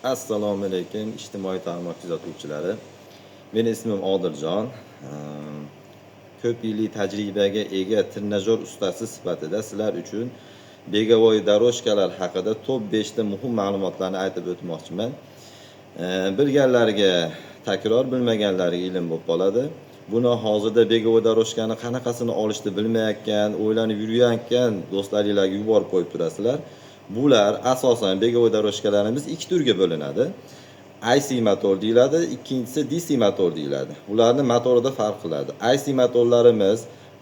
Assalomu alaykum ijtimoiy tarmoq kuzatuvchilari. Mening ismim Odiljon. Ko'p yillik tajribaga ega trenajyor ustasi sifatida sizlar uchun begovoy doroshkalar haqida top 5 ta muhim ma'lumotlarni aytib o'tmoqchiman. Bilganlarga takror, bilmaganlarga ilm bo'lib qoladi. Buni hozirda begovoy daroshkani qanaqasini olishni bilmayotgan, o'ylanib yurayotgan do'stlaringlarga yuborib qo'yib turasizlar. Bular asosan begovoy daroshkalarimiz ikki turga bo'linadi. IC motor deyiladi, ikkinchisi DC motor deyiladi. Ularning motorida farq qiladi. IC motorlarimiz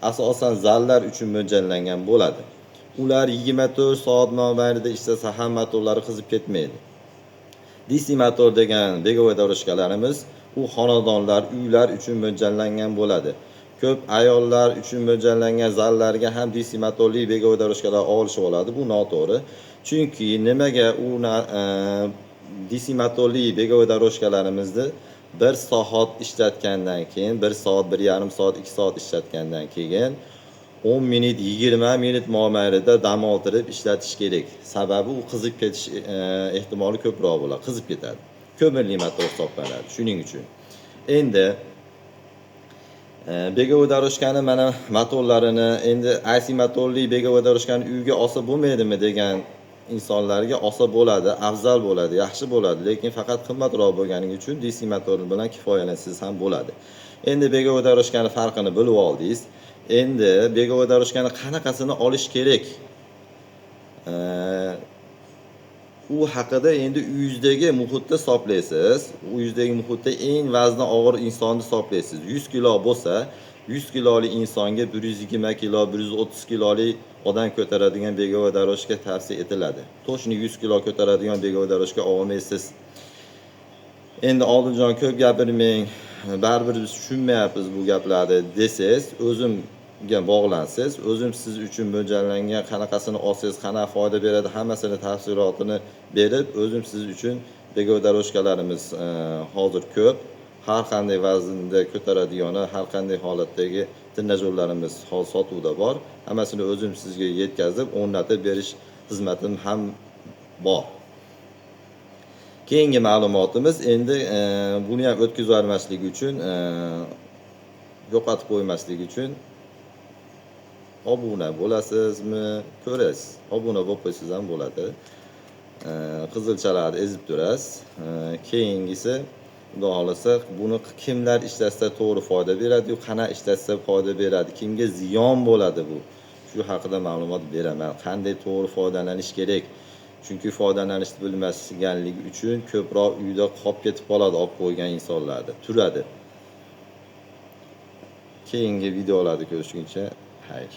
asosan zallar uchun mo'ljallangan bo'ladi. Ular 24 soat mobaynida ishlasa ham motorlari qizib ketmaydi. DC motor degan begovoy daroshkalarimiz u xonadonlar, uylar uchun mo'ljallangan bo'ladi. Ko'p ayollar uchun mo'ljallangan zallarga ham DC motorli begovoy daroshkalar olishib oladi. Bu noto'g'ri. Chunki nimaga u DC motorli begovoy daroshkalarimizni 1 soat ishlatgandan keyin, 1 soat, 1,5 soat, 2 soat ishlatgandan keyin 10 minut, 20 minut mobaynida dam oldirib ishlatish kerak. Sababi u qizib ketish ehtimoli ko'proq bo'ladi, qizib ketadi. Ko'mirli motor hisoblanadi. Shuning uchun. Endi begovoy daroshkani mana motorlarini endi IC motorli begovoy daroshkani uyga olsa bo'lmaydimi degan insonlarga olsa bo'ladi, afzal bo'ladi, yaxshi bo'ladi, lekin faqat qimmatroq bo'lgani uchun DC motor bilan kifoyalansangiz ham bo'ladi. Endi begovoy daroshkani farqini bilib oldingiz. Endi begovoy daroshkani qanaqasini olish kerak? U haqida endi uyingizdagi muhitda hisoblaysiz. Uyingizdagi muhitda eng vazni og'ir insonni hisoblaysiz. 100 kilo bo'lsa, 100 kiloli insonga 120 kilo, 130 kiloli odam ko'taradigan begovoy daroshka tavsiya etiladi. To'shni 100 kilo ko'taradigan begovoy daroshka olmaysiz. Endi Odiljon ko'p gapirmang, baribir biz tushunmayapmiz bu gaplarni desiz, o'zimga bog'lansiz. O'zim siz uchun mo'ljallangan qanaqasini olsangiz, qanaqa foyda beradi, hammasini tafsilotini berib, o'zim siz uchun begovoy daroshkalarimiz hozir ko'p. Har qanday vaznda ko'taradigani, har qanday holatdagi trenajyorlarimiz hozir sotuvda bor. Hammasini o'zim sizga yetkazib, o'rnatib berish xizmatim ham bor. Keyingi ma'lumotimiz endi buni ham o'tkazib yubormaslik uchun, yo'qotib qo'ymaslik uchun obuna bo'lasizmi? Ko'rasiz. Obuna bo'lib qo'ysangiz ham bo'ladi. Qizilchalarni ezib turasiz. Keyingisi xudo xolasa buni kimlar ishlatsa to'g'ri foyda beradi, qanaqa ishlatsa foyda beradi, kimga ziyon bo'ladi bu. Shu haqida ma'lumot beraman. Qanday to'g'ri foydalanish kerak? Chunki foydalanishni bilmasganligi uchun ko'proq uyda qolib ketib qoladi, olib qo'ygan insonlarda turadi. Keyingi videolarda ko'rishguncha xayr.